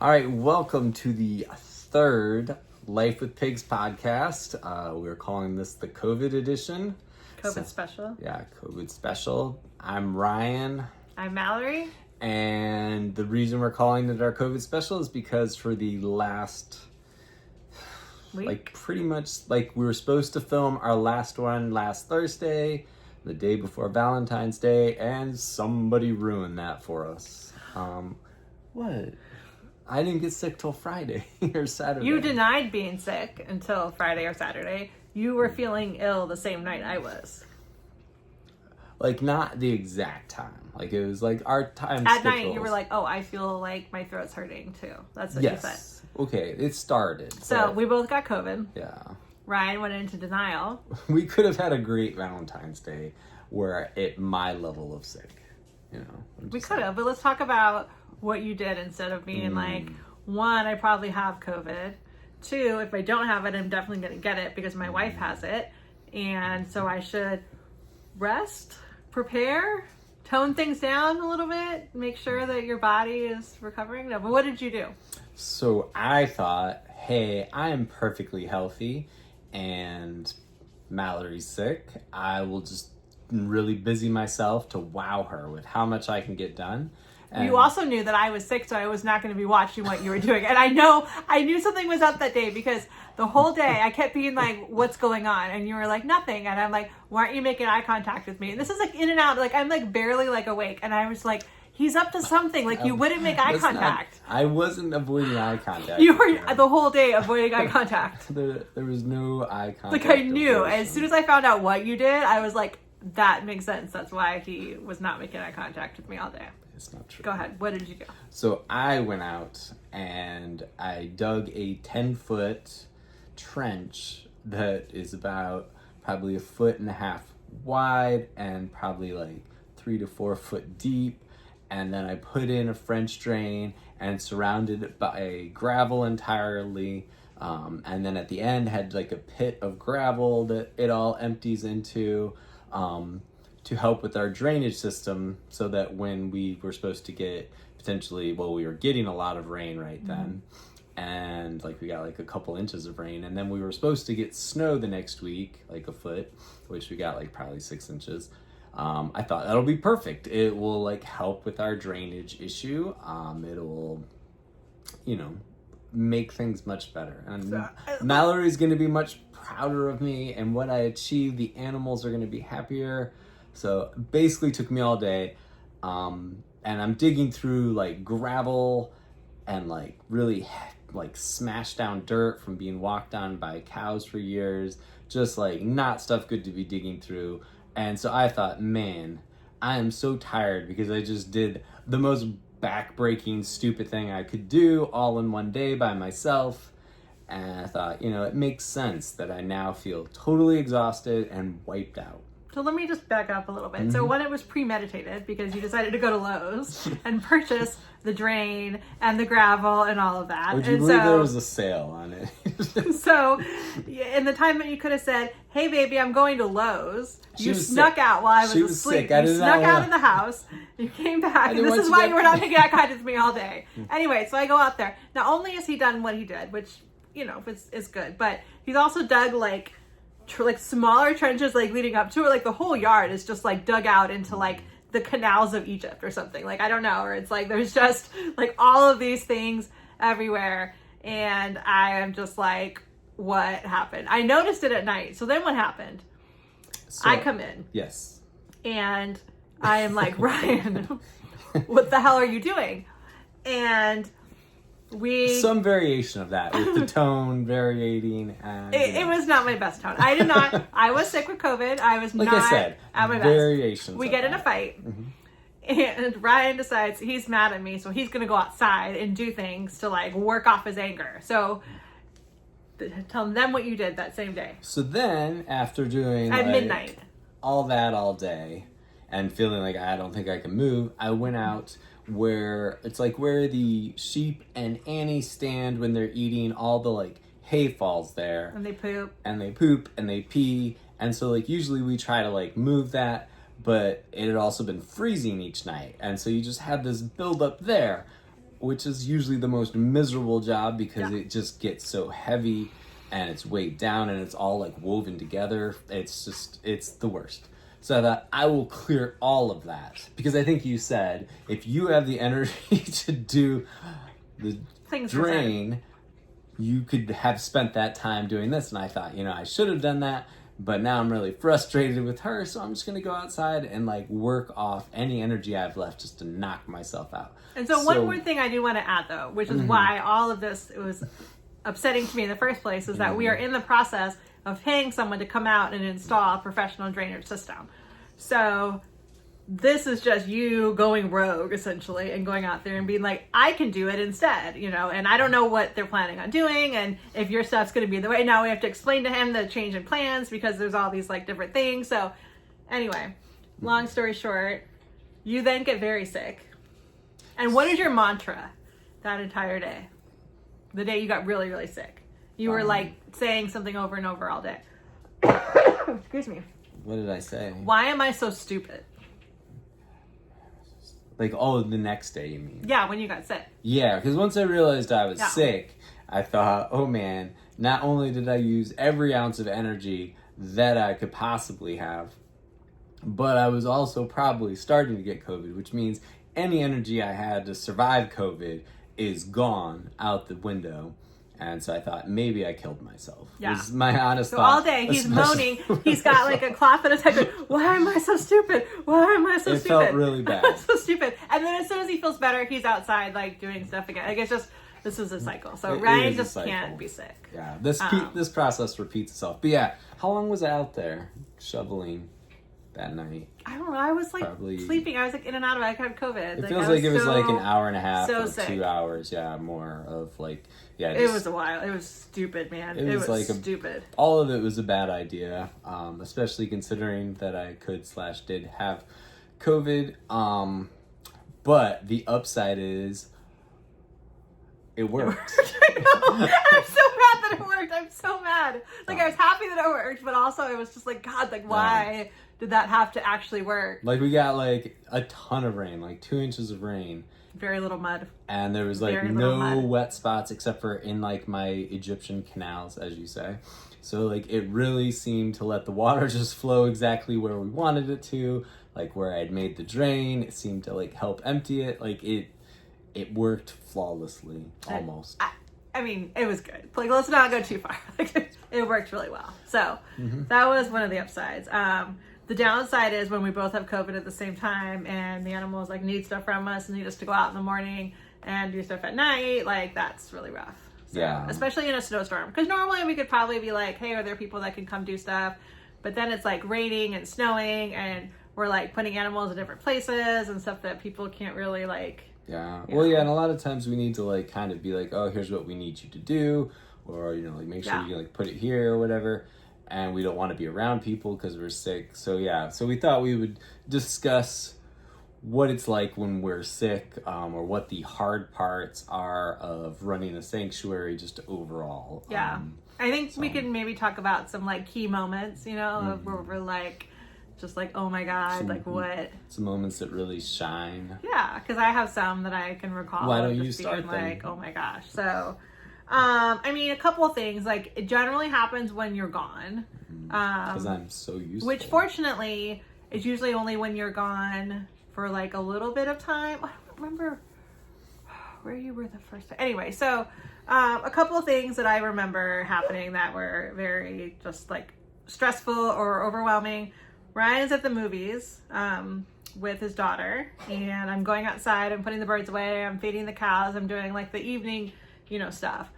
All right, welcome to the third Life with Pigs podcast. We're calling this the COVID edition. COVID special. Yeah, COVID special. I'm Ryan. I'm Mallory. And the reason we're calling it our COVID special is because for the last week, pretty much we were supposed to film our last one last Thursday, the day before Valentine's Day, and somebody ruined that for us. What? I didn't get sick till Friday or Saturday. You denied being sick until Friday or Saturday. You were feeling ill the same night I was. Not the exact time. It was our time At schedules. night, you were like, oh, I feel like my throat's hurting too. That's what you said. Okay, it started. So we both got COVID. Yeah. Ryan went into denial. We could have had a great Valentine's Day where at my level of sick, We could have, but let's talk about what you did instead of being one, I probably have COVID. Two, if I don't have it, I'm definitely going to get it because my wife has it. And so I should rest, prepare, tone things down a little bit, make sure that your body is recovering. No, but what did you do? So I thought, hey, I am perfectly healthy and Mallory's sick. I will just really busy myself to wow her with how much I can get done. And you also knew that I was sick, so I was not going to be watching what you were doing. And I knew something was up that day because the whole day I kept being like, what's going on? And you were like, nothing. And I'm like, why aren't you making eye contact with me? And this is in and out. I'm barely awake. And I was like, he's up to something. You wouldn't make eye contact. I wasn't avoiding eye contact. You were the whole day avoiding eye contact. There was no eye contact. I knew. As soon as I found out what you did, I was like, that makes sense. That's why he was not making eye contact with me all day. It's not true. Go ahead. What did you do? So I went out and I dug a 10-foot trench that is about probably 1.5 feet wide and probably 3 to 4 foot deep. And then I put in a French drain and surrounded it by gravel entirely. And then at the end had a pit of gravel that it all empties into. To help with our drainage system so that when we were supposed to get we were getting a lot of rain right then. And we got a couple inches of rain, and then we were supposed to get snow the next week, a foot, which we got probably 6 inches. I thought that'll be perfect. It will help with our drainage issue. It'll, make things much better. And Mallory's going to be much prouder of me and what I achieved. The animals are going to be happier. So basically took me all day. And I'm digging through gravel and really smashed down dirt from being walked on by cows for years. Just not stuff good to be digging through. And so I thought, man, I am so tired because I just did the most back-breaking, stupid thing I could do all in one day by myself. And I thought, it makes sense that I now feel totally exhausted and wiped out. So let me just back up a little bit. So one, it was premeditated because you decided to go to Lowe's and purchase the drain and the gravel and all of that. Would you believe there was a sale on it? So in the time that you could have said, hey baby, I'm going to Lowe's, you snuck sick. out while I was She was asleep. Sick. You snuck out of the house. You came back. And this is why you were not making eye contact with me all day. Anyway, so I go out there. Not only has he done what he did, which, is good, but he's also dug smaller trenches leading up to it. The whole yard is just dug out into the canals of Egypt or something. I don't know, or it's there's just all of these things everywhere, and I am just what happened? I noticed it at night. So then what happened? So, I come in. Yes. And I am Ryan, what the hell are you doing? And some variation of that with the tone variating, and it was not my best tone. I was sick with COVID. I was not I said, at my variations. We get in a fight, and Ryan decides he's mad at me, so he's gonna go outside and do things to work off his anger. So tell them what you did that same day. So then after doing at midnight all that all day and feeling I don't think I can move, I went out where it's where the sheep and Annie stand when they're eating. All the hay falls there, and they poop and they pee, and so usually we try to move that, but it had also been freezing each night, and so you just had this build up there. which is usually the most miserable job because Yeah. it just gets so heavy and it's weighed down and it's all like woven together. It's the worst. So I thought I will clear all of that because I think you said if you have the energy to do the Things drain, you could have spent that time doing this. And I thought, I should have done that, but now I'm really frustrated with her, so I'm just gonna go outside and like work off any energy I have left just to knock myself out. And so one more thing I do want to add though, which is why all of this was upsetting to me in the first place, is that we are in the process of paying someone to come out and install a professional drainage system. So this is just you going rogue essentially and going out there and being like, I can do it instead, and I don't know what they're planning on doing and if your stuff's going to be the way. Now we have to explain to him the change in plans because there's all these like different things. So anyway, long story short, you then get very sick. And what is your mantra that entire day? The day you got really, really sick. You were like saying something over and over all day. Excuse me. What did I say? Why am I so stupid? Like, oh, the next day, you mean? Yeah, when you got sick. Yeah, because once I realized I was sick, I thought, oh man, not only did I use every ounce of energy that I could possibly have, but I was also probably starting to get COVID, which means any energy I had to survive COVID is gone out the window. And so I thought maybe I killed myself. Yeah. Was my honest so thought. All day he's moaning. He's got like a cloth in his head. Why am I so stupid? Why am I so stupid? It felt really bad. I'm so stupid. And then as soon as he feels better, he's outside like doing stuff again. Like it's just, this is a cycle. So Ryan just can't be sick. Yeah, this process repeats itself. But yeah, how long was I out there shoveling that night? I don't know. I was like sleeping. I was like in and out of it. I had COVID. It feels like it was like an hour and a half so or sick. 2 hours. Yeah, more of like, yeah. It was a while. It was stupid, man. It was like stupid. All of it was a bad idea, especially considering that I did have COVID. But the upside is it worked. I know. I'm so mad that it worked. I'm so mad. Like I was happy that it worked, but also it was just like, God, like why did that have to actually work? Like we got like a ton of rain, like 2 inches of rain. Very little mud. And there was like no wet spots except for in like my Egyptian canals, as you say. So like it really seemed to let the water just flow exactly where we wanted it to, like where I'd made the drain. It seemed to like help empty it. Like it worked flawlessly, almost. I mean, it was good. Like, let's not go too far. Like, it worked really well. So that was one of the upsides. The downside is when we both have COVID at the same time and the animals like need stuff from us and need us to go out in the morning and do stuff at night. Like, that's really rough. So, yeah. Especially in a snowstorm. Because normally we could probably be like, hey, are there people that can come do stuff? But then it's like raining and snowing and we're like putting animals in different places and stuff that people can't really like. Yeah. Well, yeah, and a lot of times we need to like kind of be like, oh, here's what we need you to do, or like make sure you like put it here or whatever. And we don't want to be around people because we're sick. So yeah, so we thought we would discuss what it's like when we're sick, or what the hard parts are of running a sanctuary just overall. Yeah. I think we can maybe talk about some like key moments, of where we're like, just like, oh my God, like what? Some moments that really shine. Yeah, because I have some that I can recall. Why don't just you start being like, oh my gosh. So, I mean, a couple of things. Like, it generally happens when you're gone. Because I'm so used which to it. Fortunately, is usually only when you're gone for like a little bit of time. I don't remember where you were the first time. Anyway, so a couple of things that I remember happening that were very just like stressful or overwhelming. Ryan's at the movies with his daughter, and I'm going outside, I'm putting the birds away, I'm feeding the cows, I'm doing like the evening, stuff.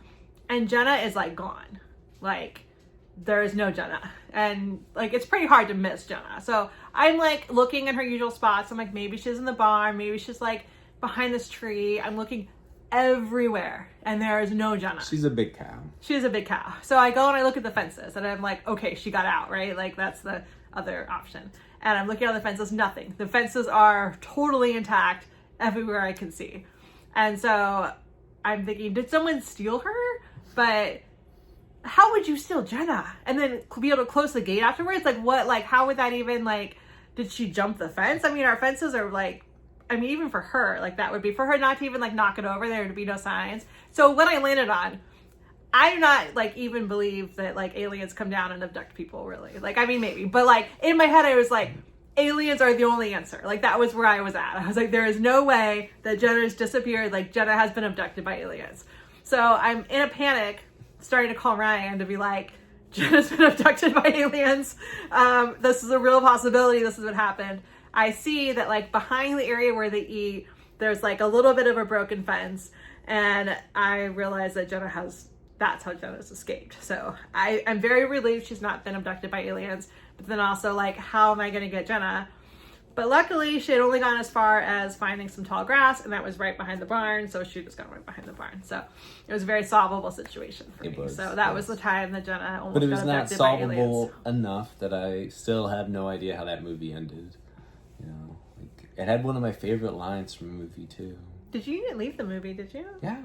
And Jenna is like gone. Like, there is no Jenna. And like, it's pretty hard to miss Jenna. So I'm like looking in her usual spots. I'm like, maybe she's in the barn, maybe she's like behind this tree. I'm looking everywhere, and there is no Jenna. She's a big cow. She is a big cow. So I go and I look at the fences, and I'm like, okay, she got out, right? Like, that's the other option. And I'm looking at the fences, nothing. The fences are totally intact everywhere I can see. And so I'm thinking, did someone steal her? But how would you steal Jenna? And then be able to close the gate afterwards? Like, what? Like, how would that even, like, did she jump the fence? I mean, our fences are, like, I mean, even for her, like that would be for her not to even like knock it over, there to be no signs. So what I landed on, I do not like even believe that like aliens come down and abduct people, really. Like, I mean, maybe, but like in my head, I was like, aliens are the only answer. Like that was where I was at. I was like, there is no way that Jenna's disappeared. Like Jenna has been abducted by aliens. So I'm in a panic, starting to call Ryan to be like, Jenna's been abducted by aliens. This is a real possibility. This is what happened. I see that like behind the area where they eat, there's like a little bit of a broken fence. And I realize that that's how Jenna's escaped. So I'm very relieved she's not been abducted by aliens, but then also like, how am I going to get Jenna? But luckily she had only gone as far as finding some tall grass, and that was right behind the barn. So she just got right behind the barn. So it was a very solvable situation for me. So that was the time that Jenna almost got abducted by aliens. But it was not solvable enough that I still have no idea how that movie ended. You know, like, it had one of my favorite lines from a movie too. Did you leave the movie? Did you? Yeah.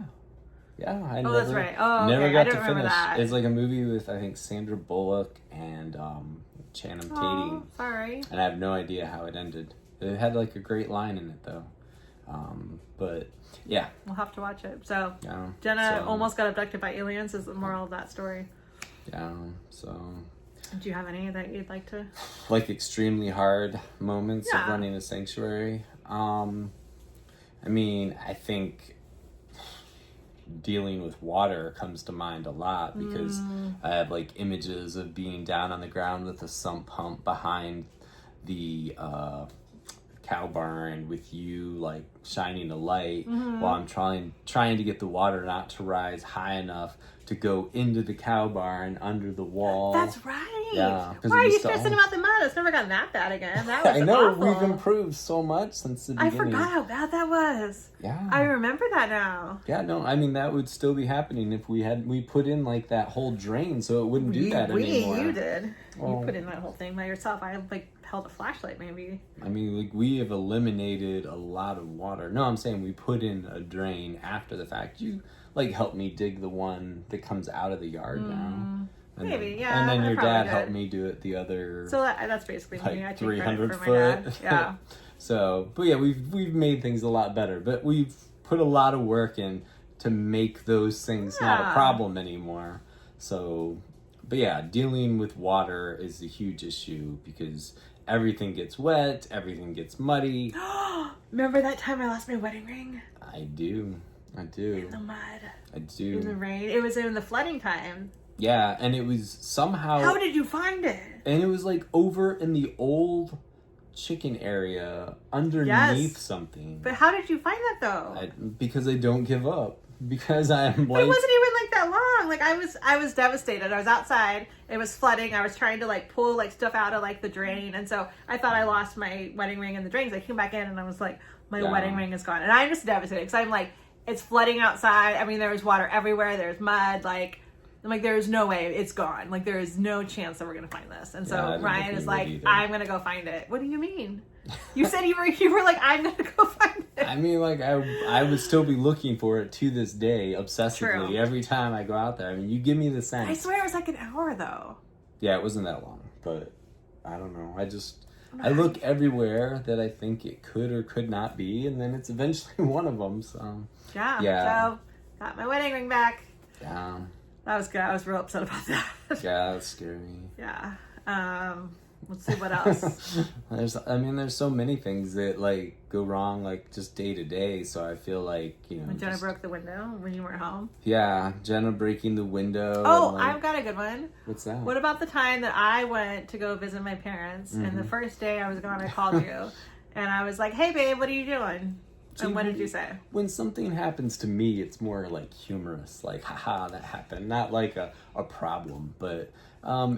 Yeah, that's right. Oh, never okay. got I don't to remember finish. that. It's like a movie with I think Sandra Bullock and Channing Tatum. Sorry. And I have no idea how it ended. It had like a great line in it though. But yeah, we'll have to watch it. So yeah, Jenna almost got abducted by aliens is the moral of that story. Yeah. So. Do you have any that you'd like to? Like extremely hard moments of running a sanctuary. I mean, I think dealing with water comes to mind a lot because I have like images of being down on the ground with a sump pump behind the cow barn with you like shining a light while I'm trying to get the water not to rise high enough to go into the cow barn under the wall. That's right. Yeah. Why are you stressing about the mud? It's never gotten that bad again. That was I know, awful. we've improved so much since the beginning. I forgot how bad that was. Yeah. I remember that now. Yeah, no, I mean, that would still be happening if we put in like that whole drain so it wouldn't do that anymore. You did. Well, you put in that whole thing by yourself. I like held a flashlight maybe. I mean, like we have eliminated a lot of water. No, I'm saying we put in a drain after the fact. You like helped me dig the one that comes out of the yard now. And maybe, then, yeah. And then your dad helped me do it the other. So that's basically like me. I take 300 credit for foot. my dad. Yeah. So, but yeah, we've made things a lot better. But we've put a lot of work in to make those things not a problem anymore. So, but yeah, dealing with water is a huge issue because everything gets wet, everything gets muddy. Remember that time I lost my wedding ring? I do. In the mud. I do. In the rain. It was in the flooding time. Yeah, and it was somehow... How did you find it? And it was like over in the old chicken area underneath something. But how did you find that though? Because I don't give up. Because I'm like... But it wasn't even like that long. Like I was devastated. I was outside. It was flooding. I was trying to like pull like stuff out of like the drain. And so I thought I lost my wedding ring in the drains. I came back in and I was like, my wedding ring is gone. And I'm just devastated because I'm like, it's flooding outside. I mean, there was water everywhere. There's mud. Like, I'm like, there is no way it's gone. Like, there is no chance that we're gonna find this. And so Ryan is like, I'm gonna go find it. What do you mean? You said you were like, I'm gonna go find it. I mean, like, I would still be looking for it to this day, obsessively, every time I go out there. I mean, you give me the sense. I swear it was like an hour though. Yeah, it wasn't that long, but I don't know. I look everywhere that I think it could or could not be, and then it's eventually one of them. So So got my wedding ring back. Yeah. That was good. I was real upset about that. Yeah, that's scary. Yeah. Let's see what else. There's so many things that like go wrong, like just day to day. So I feel like, you know. When Jenna broke the window when you weren't home. Yeah, Jenna breaking the window. Oh, and, like, I've got a good one. What's that? What about the time that I went to go visit my parents, and the first day I was gone, I called you, and I was like, "Hey, babe, what are you doing?" And what did you say? When something happens to me, it's more like humorous, like, haha, that happened. Not like a problem, but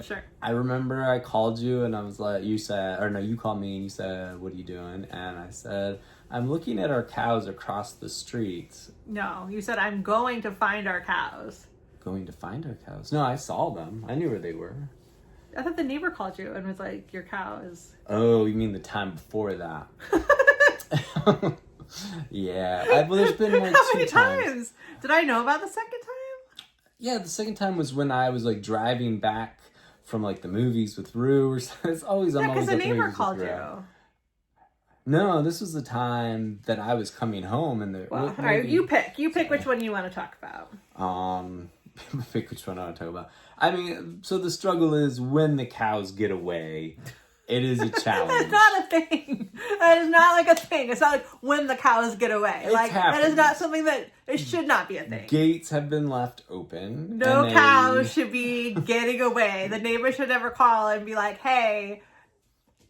sure. I remember I called you and I was like, you called me and you said, what are you doing? And I said, I'm looking at our cows across the street. No, you said, I'm going to find our cows. Going to find our cows? No, I saw them. I knew where they were. I thought the neighbor called you and was like, your cow is... Oh, you mean the time before that? Yeah, there's been like How many times? Did I know about the second time? Yeah, the second time was when I was like driving back from like the movies with Rue or something. It's always because the neighbor called you. No, this was the time that I was coming home, and Well, all right, you pick which one you want to talk about. Pick which one I want to talk about. I mean, so the struggle is when the cows get away. It is a challenge. That's not a thing. That is not like a thing. It's not like when the cows get away. It's like happened. That is not something that it should not be a thing. Gates have been left open. No cows should be getting away. The neighbor should never call and be like, "Hey,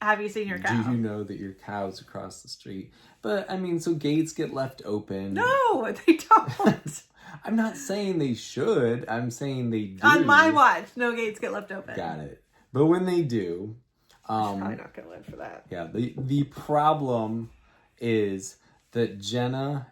have you seen your cow? Do you know that your cow's across the street?" But I mean, so gates get left open. No, they don't. I'm not saying they should. I'm saying they do. On my watch, no gates get left open. Got it. But when they do, probably not gonna live for that. Yeah, the problem is that Jenna,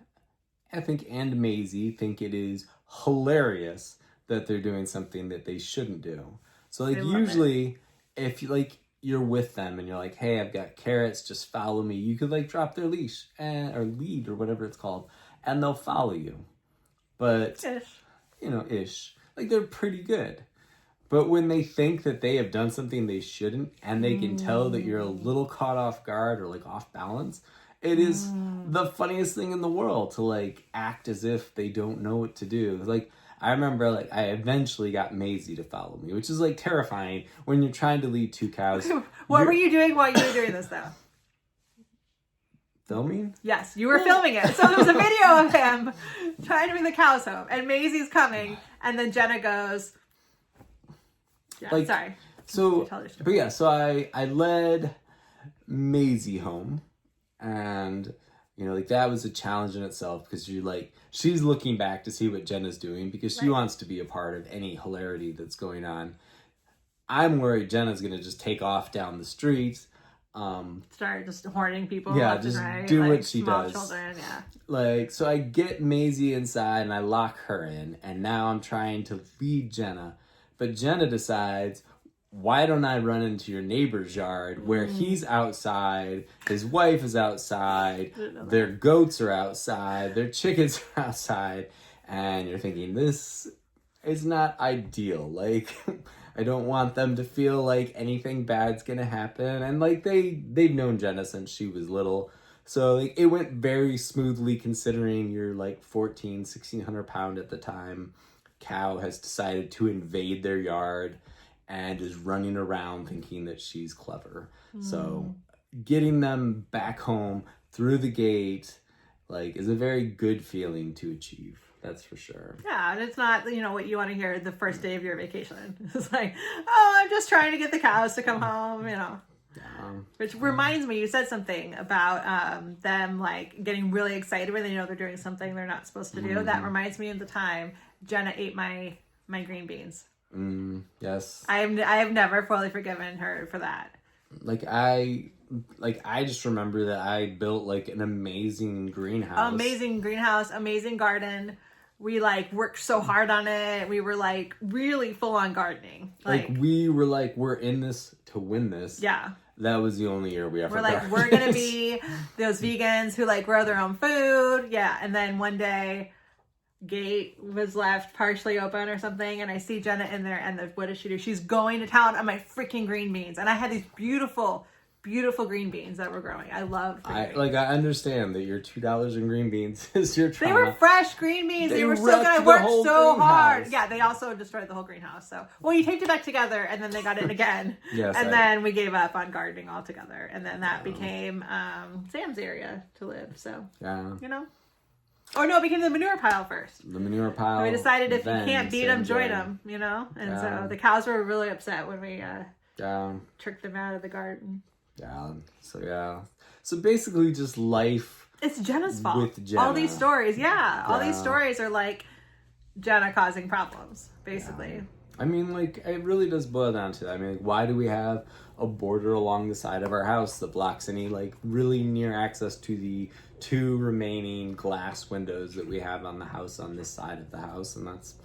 I think, and Maisie think it is hilarious that they're doing something that they shouldn't do. So like usually if you like you're with them and you're like, "Hey, I've got carrots, just follow me." You could like drop their leash or lead or whatever it's called, and they'll follow you. But ish. Like they're pretty good. But when they think that they have done something they shouldn't, and they can tell that you're a little caught off guard or like off balance, it is the funniest thing in the world to like act as if they don't know what to do. Like I remember like I eventually got Maisie to follow me, which is like terrifying when you're trying to lead two cows. What were you doing while you were doing this though? Filming? Yes, you were filming it. So there was a video of him trying to bring the cows home, and Maisie's coming, and then Jenna goes, yeah, like, sorry. So, but yeah, so I led Maisie home, and like that was a challenge in itself because she's looking back to see what Jenna's doing because she wants to be a part of any hilarity that's going on. I'm worried Jenna's gonna just take off down the street. Start just horning people. Yeah, left just and right, do like what she small does. Children, yeah. Like, so I get Maisie inside and I lock her in, and now I'm trying to lead Jenna. But Jenna decides, why don't I run into your neighbor's yard where he's outside, his wife is outside, their goats are outside, their chickens are outside, and you're thinking, this is not ideal. Like, I don't want them to feel like anything bad's gonna happen. And like they've known Jenna since she was little. So like it went very smoothly considering you're like 1,600 pound at the time. Cow has decided to invade their yard and is running around thinking that she's clever. So getting them back home through the gate like is a very good feeling to achieve. That's for sure. Yeah, and it's not, what you want to hear the first day of your vacation. It's like, oh, I'm just trying to get the cows to come home, Yeah. Which reminds me, you said something about them like getting really excited when they know they're doing something they're not supposed to do. That reminds me of the time Jenna ate my green beans. Yes. I have never fully forgiven her for that. I just remember that I built like an amazing greenhouse. Amazing garden. We like worked so hard on it. We were like really full on gardening. We were like, we're in this to win this. Yeah. That was the only year we ever. We're like, we're gonna be those vegans who like grow their own food. Yeah. And then one day, gate was left partially open or something, and I see Jenna in there, and what does she do? She's going to town on my freaking green beans, and I had these beautiful green beans that were growing. I love green beans. I understand that your $2 in green beans is your trauma. They were fresh green beans. They were so good. I worked so hard. Yeah, they also destroyed the whole greenhouse. So, you taped it back together, and then they got in again. Yes. And then we gave up on gardening altogether, and then that became Sam's area to live. So, Or no, it became the manure pile first. The manure pile. And we decided if you can't beat them, join them, And so the cows were really upset when we tricked them out of the garden. Yeah. So basically just life. It's Jenna's fault. With Jenna. All these stories, all these stories are like Jenna causing problems, basically. Yeah. I mean, like, it really does boil down to that. I mean, like, why do we have a border along the side of our house that blocks any, like, really near access to the 2 remaining glass windows that we have on the house on this side of the house? And that's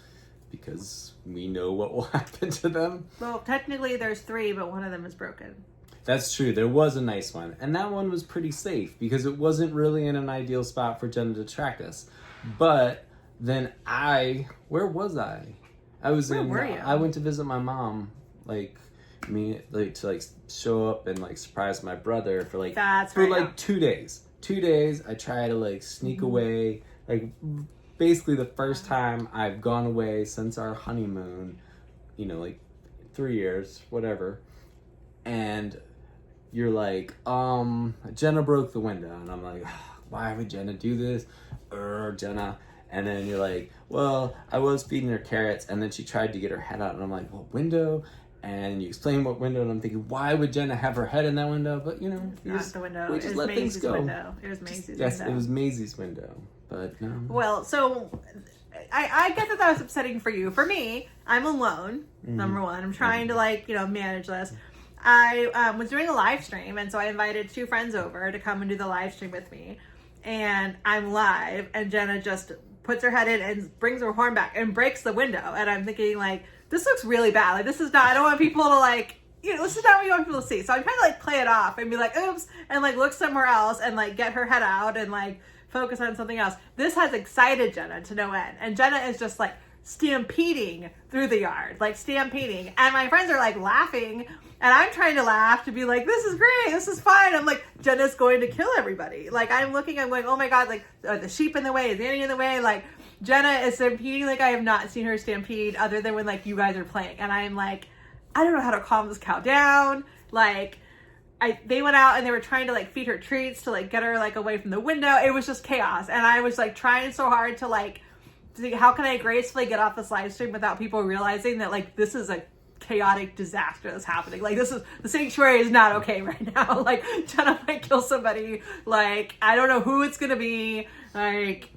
because we know what will happen to them. Well, technically there's 3, but one of them is broken. That's true. There was a nice one. And that one was pretty safe because it wasn't really in an ideal spot for Jenna to track us. But then where was I? Where were you? I went to visit my mom, like, me like to like show up and like surprise my brother for like That's for right. like 2 days. 2 days I try to like sneak away, like basically the first time I've gone away since our honeymoon, you know, like 3 years, whatever. And you're like, Jenna broke the window, and I'm like, why would Jenna do this? Jenna. And then you're like, well, I was feeding her carrots, and then she tried to get her head out, and I'm like, what window? And you explain what window, and I'm thinking, why would Jenna have her head in that window? But you know, Not the window. we It just was let things Maisie's go. window. It was Maisie's window. Yes, it was Maisie's window. But no. Well, so I get that was upsetting for you. For me, I'm alone. Number one, I'm trying to like manage this. I was doing a live stream, and so I invited 2 friends over to come and do the live stream with me. And I'm live, and Jenna just puts her head in and brings her horn back and breaks the window. And I'm thinking, like, this looks really bad. Like, this is not, I don't want people to, like, this is not what you want people to see. So I'm trying to, like, play it off and be like, oops, and, like, look somewhere else and, like, get her head out and, like, focus on something else. This has excited Jenna to no end. And Jenna is just, like, stampeding through the yard, like, stampeding. And my friends are, like, laughing. And I'm trying to laugh to be like, this is great, this is fine. I'm like, Jenna's going to kill everybody. Like, I'm going, oh my God, like, are the sheep in the way? Is Annie in the way? Like, Jenna is stampeding like I have not seen her stampede other than when, like, you guys are playing. And I'm like, I don't know how to calm this cow down. Like, they went out and they were trying to, like, feed her treats to, like, get her, like, away from the window. It was just chaos. And I was, like, trying so hard to, like, how can I gracefully get off this live stream without people realizing that, like, this is a chaotic disaster that's happening. Like, this is, the sanctuary is not okay right now. Like, Jenna might kill somebody. Like, I don't know who it's gonna be. Like,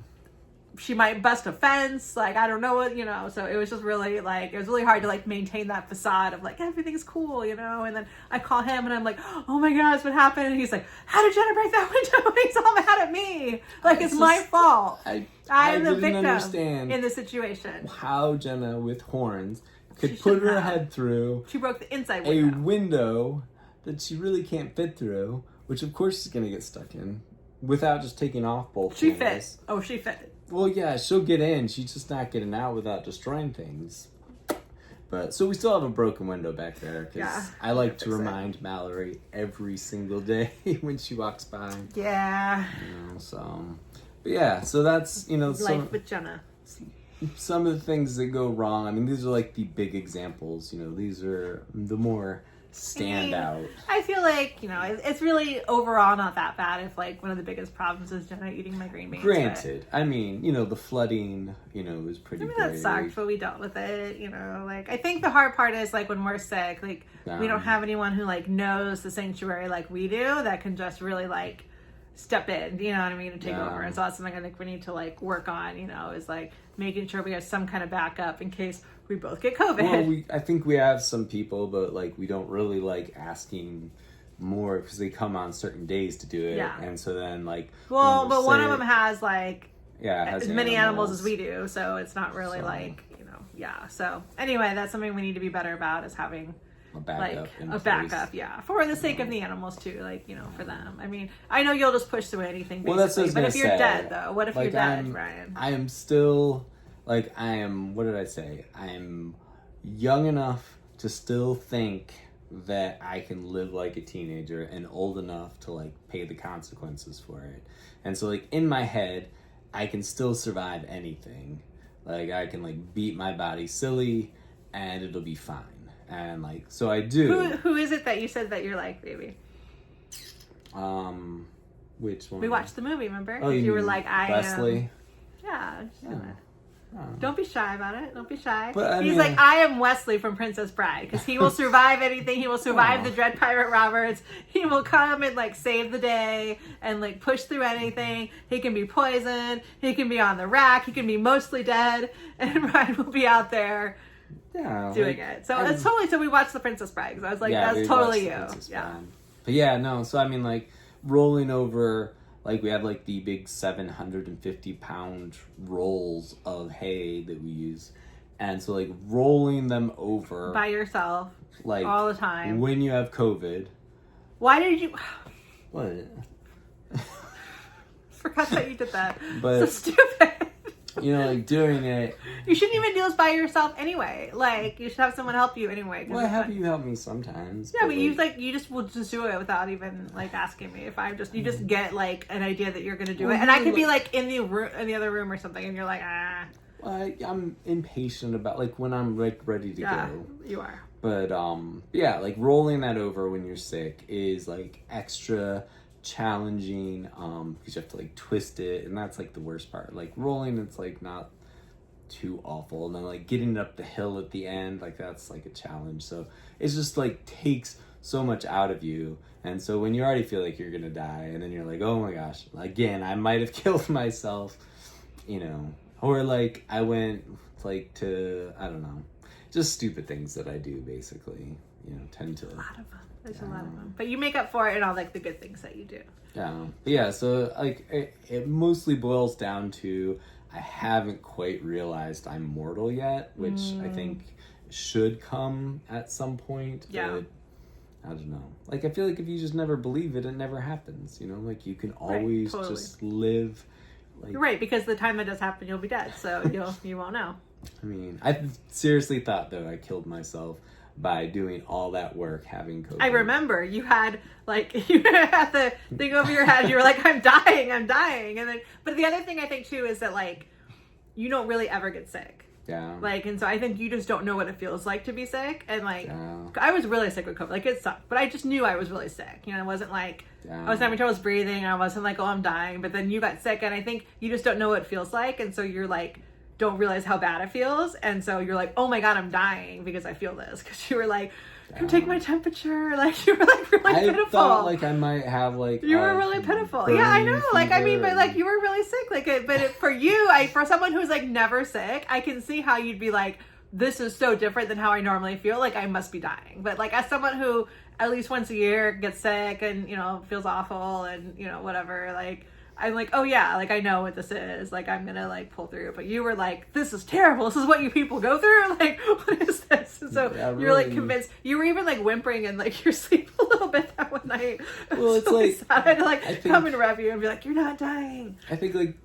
she might bust a fence. Like, I don't know what, so it was just really, like, it was really hard to, like, maintain that facade of, like, everything's cool, and then I call him and I'm like, oh my gosh, what happened? And he's like, how did Jenna break that window? He's all mad at me. Like, it's my fault. I'm the victim in the situation. How Jenna with horns could put her head through. She broke the inside window. A window that she really can't fit through, which of course she's gonna get stuck in, without just taking off both. She fit. Oh, she fit. Well, yeah, she'll get in. She's just not getting out without destroying things. But so we still have a broken window back there because I like to remind Mallory every single day when she walks by. Yeah. But yeah, so that's life with Jenna. Some of the things that go wrong. I mean, these are like the big examples. These are the more standout. I feel like, it's really overall not that bad if, like, one of the biggest problems is Jenna eating my green beans. Granted. I mean, the flooding, is pretty big. That sucked, but we dealt with it, Like, I think the hard part is, like, when we're sick, like, we don't have anyone who, like, knows the sanctuary like we do that can just really, like, step in, you know what I mean, and take over. And so that's something I think we need to, like, work on, is, like, making sure we have some kind of backup in case we both get COVID. Well, I think we have some people, but, like, we don't really like asking more because they come on certain days to do it. Yeah. And so then, like... Well, but one of them has, like... Yeah, it has as many animals as we do, so it's not really, like, yeah. So, anyway, that's something we need to be better about, is having... a backup, for the sake of the animals too, like, for them. I mean, I know you'll just push through anything, basically, well, that's what I was but if you're say. dead, though, what if, like, you're dead, Ryan? I am still, like, what did I say? I am young enough to still think that I can live like a teenager and old enough to, like, pay the consequences for it. And so, like, in my head, I can still survive anything. Like, I can, like, beat my body silly and it'll be fine. And, like, so I do. Who is it that you said that you're like, baby? Which one? We watched the movie, remember? Oh, you were like, Wesley? Yeah. Don't be shy about it. Don't be shy. But, He's like, I am Wesley from Princess Bride, because he will survive anything. He will survive the Dread Pirate Roberts. He will come and, like, save the day and, like, push through anything. He can be poisoned. He can be on the rack. He can be mostly dead. And Ryan will be out there doing it. So it's totally, so we watched the Princess Bride, because I was like, that's totally you. Yeah. But yeah, no, so I mean, like, rolling over, like, we have, like, the big 750-pound rolls of hay that we use. And so, like, rolling them over. By yourself. Like, all the time. When you have COVID. Why did you... What? Forgot that you did that. But so stupid. you know, like doing it. You shouldn't even do this by yourself anyway. Like, you should have someone help you anyway. Well, I have you help me sometimes. Yeah, but you just will just do it without even like asking me. If you just get like an idea that you're gonna do it, and I could be like in the room, in the other room or something, and you're like, ah. Well, I'm impatient about like when I'm like ready to go. You are. But yeah, like rolling that over when you're sick is like extra challenging because you have to like twist it, and that's like the worst part. Like rolling, it's like not too awful, and then like getting up the hill at the end, like that's like a challenge. So it's just like takes so much out of you, and so when you already feel like you're gonna die, and then you're like, oh my gosh, again, I might have killed myself, you know, or like I went like to, I don't know, just stupid things that I do basically, you know, tend to. A lot of them. There's a lot of them. But you make up for it in all like the good things that you do. Yeah, so like it mostly boils down to I haven't quite realized I'm mortal yet, which I think should come at some point. Yeah. But I don't know. Like I feel like if you just never believe it, it never happens. You know, like you can always just live. Like, you're right, because the time it does happen, you'll be dead, so you won't know. I mean, I seriously thought though I killed myself by doing all that work, having COVID. I remember you had you had the thing over your head. You were like, I'm dying, and then. But the other thing I think too is that like you don't really ever get sick. Yeah. Like, and so I think you just don't know what it feels like to be sick. And like, I was really sick with COVID. Like it sucked, but I just knew I was really sick. You know, it wasn't like I was having trouble breathing. I wasn't like, oh, I'm dying. But then you got sick, and I think you just don't know what it feels like, and so you're like, don't realize how bad it feels, and so you're like, oh my god, I'm dying because I feel this, because you were like, come take my temperature, like you were like really pitiful. I thought like I might have like you were really pitiful. Yeah, I know. Like I mean, but like you were really sick. Like for you, for someone who's like never sick, I can see how you'd be like, this is so different than how I normally feel. Like I must be dying. But like as someone who at least once a year gets sick and you know feels awful and you know whatever, like. I'm like, oh yeah, like I know what this is. Like I'm gonna like pull through. But you were like, this is terrible. This is what you people go through. Like, what is this? And so yeah, you're like convinced. You were even like whimpering in like your sleep a little bit that one night. Well, it's like sad. I had to like come and rub you and be like, you're not dying. I think like,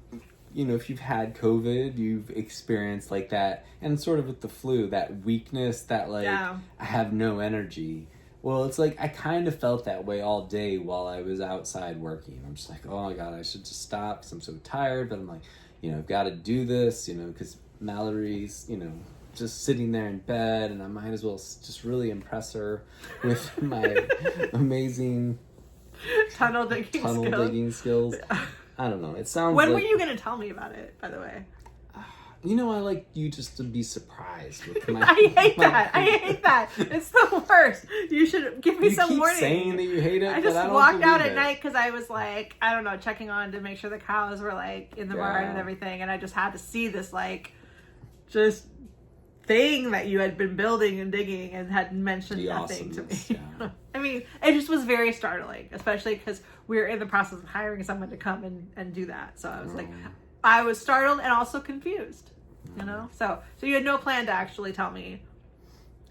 you know, if you've had COVID, you've experienced like that, and sort of with the flu, that weakness, that like I have no energy. Well, it's like I kind of felt that way all day while I was outside working. I'm just like, oh my god, I should just stop because I'm so tired. But I'm like, you know, I've got to do this, you know, because Mallory's, you know, just sitting there in bed, and I might as well just really impress her with my amazing tunnel digging skills. I don't know. It sounds. When were you going to tell me about it, by the way? You know, I like you just to be surprised with my. I hate that. It's the worst. You should give me some warning. You keep saying that you hate it. I just walked out at night because I was like, I don't know, checking on to make sure the cows were like in the barn and everything, and I just had to see this like, just thing that you had been building and digging and had mentioned nothing to me. Yeah. I mean, it just was very startling, especially because we were in the process of hiring someone to come and do that. So I was like. I was startled and also confused, you know? So you had no plan to actually tell me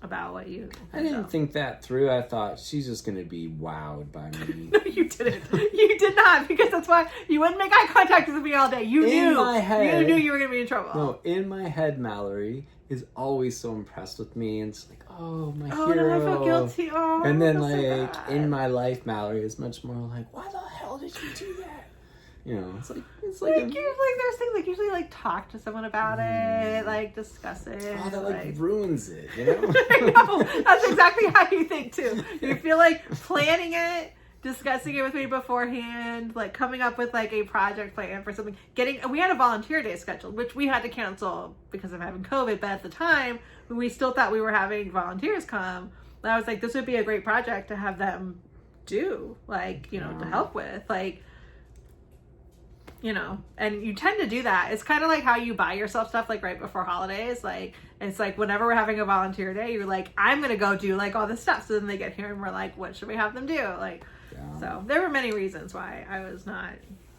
about what you... I didn't think that through. I thought she's just going to be wowed by me. No, you didn't. You did not, because that's why you wouldn't make eye contact with me all day. You knew. My head, you knew you were going to be in trouble. No, in my head, Mallory is always so impressed with me, and it's like, oh, my hero. Oh, no, I feel guilty. Oh, and then, like, so in my life, Mallory is much more like, why the hell did you do that? You know, it's like usually there's things like usually like talk to someone about it, like discuss it. Oh, that like ruins it, you know? I know. That's exactly how you think too. You feel like planning it, discussing it with me beforehand, like coming up with like a project plan for something. We had a volunteer day scheduled, which we had to cancel because of having COVID, but at the time we still thought we were having volunteers come. And I was like, this would be a great project to have them do, like, you know, to help with, like. You know, and you tend to do that. It's kind of like how you buy yourself stuff like right before holidays. Like, it's like whenever we're having a volunteer day, you're like, I'm going to go do like all this stuff. So then they get here and we're like, what should we have them do? Like, so there were many reasons why I was not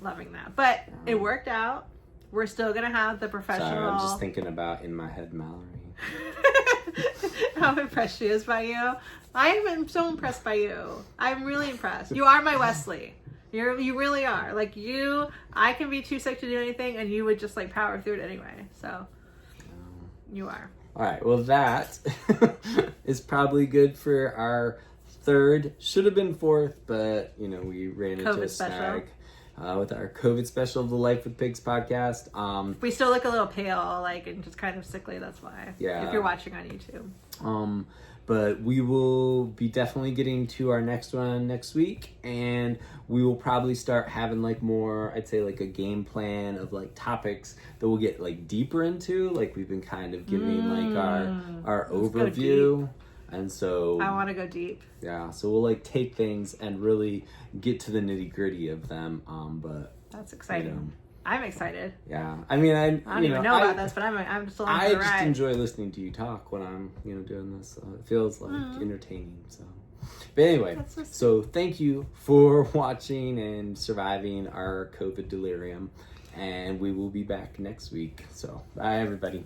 loving that, but it worked out. We're still going to have the professional. Sorry, I'm just thinking about in my head, Mallory. How impressed she is by you. I am so impressed by you. I'm really impressed. You are my Wesley. You really are. Like I can be too sick to do anything, and you would just like power through it anyway. So you are. All right. Well, that is probably good for our third. Should have been fourth, but we ran into a snag with our COVID special of the Life with Pigs podcast. We still look a little pale, like, and just kind of sickly. That's why. Yeah. If you're watching on YouTube. But we will be definitely getting to our next one next week, and we will probably start having like more, I'd say like a game plan of like topics that we'll get like deeper into. Like we've been kind of giving like our overview, and so I want to go deep. Yeah, so we'll like take things and really get to the nitty gritty of them. But that's exciting. I'm excited. Yeah, I mean, I don't even know about this, but I'm still on the ride. I just enjoy listening to you talk when I'm, doing this. It feels like entertaining. So, but anyway, so thank you for watching and surviving our COVID delirium, and we will be back next week. So, bye everybody.